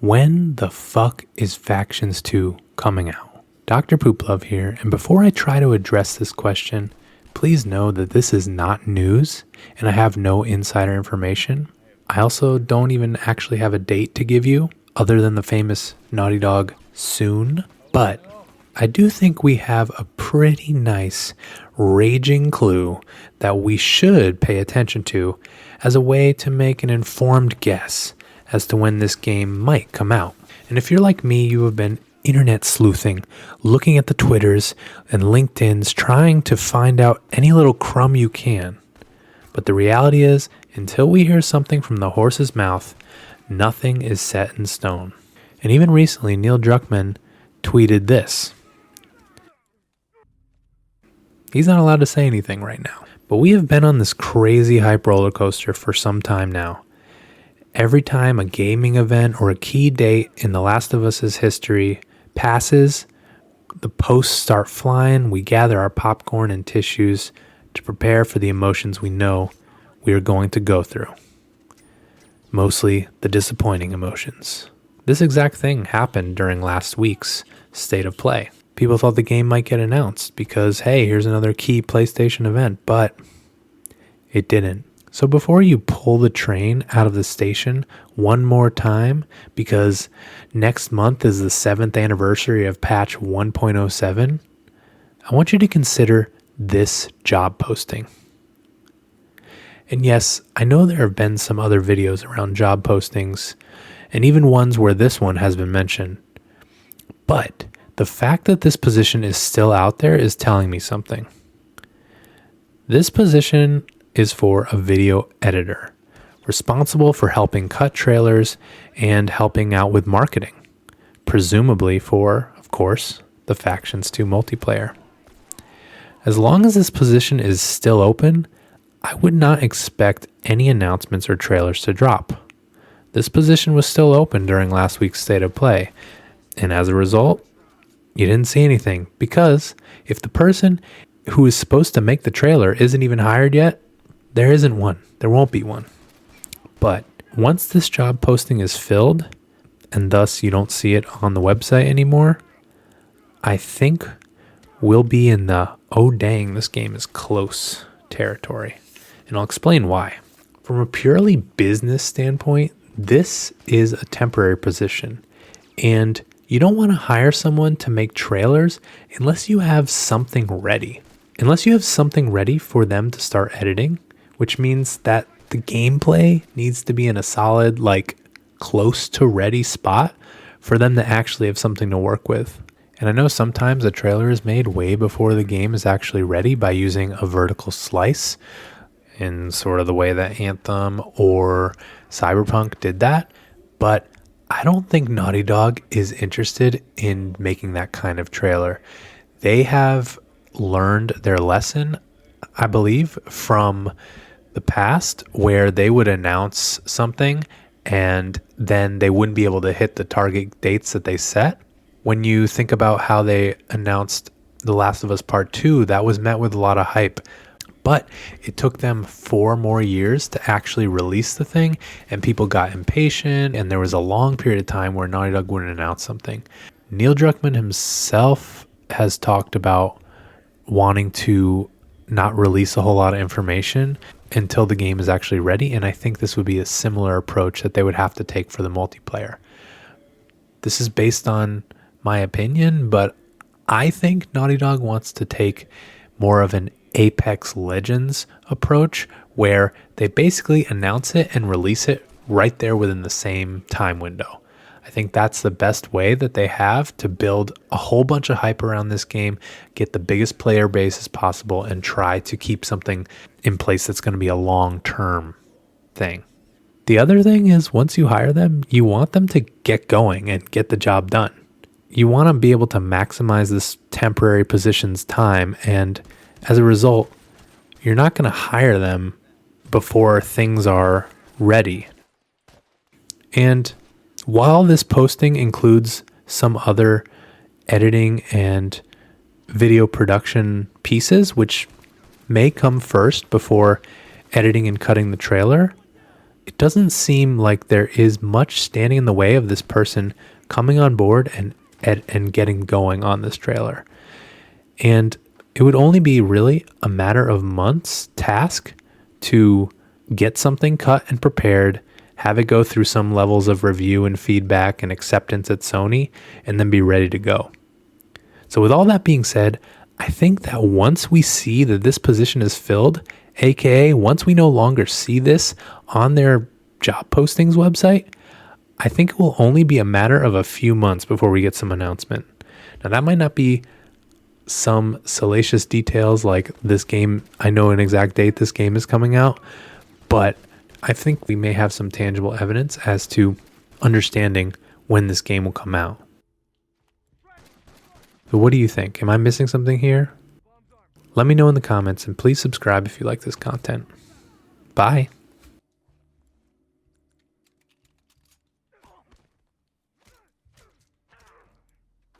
When the fuck is Factions 2 coming out? Dr. Pooplove here, and before I try to address this question, please know that this is not news, and I have no insider information. I also don't even actually have a date to give you, other than the famous Naughty Dog soon, but I do think we have a pretty nice raging clue that we should pay attention to as a way to make an informed guess as to when this game might come out. And if you're like me, you have been internet sleuthing, looking at the Twitters and LinkedIns, trying to find out any little crumb you can. But the reality is, until we hear something from the horse's mouth, nothing is set in stone. And even recently, Neil Druckmann tweeted this. He's not allowed to say anything right now. But we have been on this crazy hype roller coaster for some time now. Every time a gaming event or a key date in The Last of Us's history passes, the posts start flying, we gather our popcorn and tissues to prepare for the emotions we know we are going to go through. Mostly the disappointing emotions. This exact thing happened during last week's State of Play. People thought the game might get announced because, hey, here's another key PlayStation event, but it didn't. So before you pull the train out of the station one more time, because next month is the 7th anniversary of patch 1.07, I want you to consider this job posting. And yes, I know there have been some other videos around job postings, and even ones where this one has been mentioned. But the fact that this position is still out there is telling me something. This position is for a video editor, responsible for helping cut trailers and helping out with marketing, presumably for, of course, the Factions 2 multiplayer. As long as this position is still open, I would not expect any announcements or trailers to drop. This position was still open during last week's State of Play, and as a result, you didn't see anything, because if the person who is supposed to make the trailer isn't even hired yet, there isn't one. There won't be one. But once this job posting is filled, and thus you don't see it on the website anymore, I think we'll be in the, oh dang, this game is close territory. And I'll explain why. From a purely business standpoint, this is a temporary position. And you don't want to hire someone to make trailers unless you have something ready. Unless you have something ready for them to start editing, which means that the gameplay needs to be in a solid, close to ready spot for them to actually have something to work with. And I know sometimes a trailer is made way before the game is actually ready by using a vertical slice in sort of the way that Anthem or Cyberpunk did that. But I don't think Naughty Dog is interested in making that kind of trailer. They have learned their lesson, I believe, from the past, where they would announce something and then they wouldn't be able to hit the target dates that they set. When you think about how they announced The Last of Us Part 2, that was met with a lot of hype. But it took them 4 more years to actually release the thing, and people got impatient, and there was a long period of time where Naughty Dog wouldn't announce something. Neil Druckmann himself has talked about wanting to not release a whole lot of information until the game is actually ready, and I think this would be a similar approach that they would have to take for the multiplayer. This is based on my opinion, but I think Naughty Dog wants to take more of an Apex Legends approach, where they basically announce it and release it right there within the same time window. I think that's the best way that they have to build a whole bunch of hype around this game, get the biggest player base as possible, and try to keep something in place that's going to be a long-term thing. The other thing is, once you hire them, you want them to get going and get the job done. You want to be able to maximize this temporary position's time, and as a result, you're not going to hire them before things are ready. And while this posting includes some other editing and video production pieces, which may come first before editing and cutting the trailer, it doesn't seem like there is much standing in the way of this person coming on board and getting going on this trailer. And it would only be really a matter of months task to get something cut and prepared, have it go through some levels of review and feedback and acceptance at Sony, and then be ready to go. So with all that being said, I think that once we see that this position is filled, aka once we no longer see this on their job postings website, I think it will only be a matter of a few months before we get some announcement. Now that might not be some salacious details like this game, I know an exact date this game is coming out, but I think we may have some tangible evidence as to understanding when this game will come out. So what do you think? Am I missing something here? Let me know in the comments, and please subscribe if you like this content. Bye.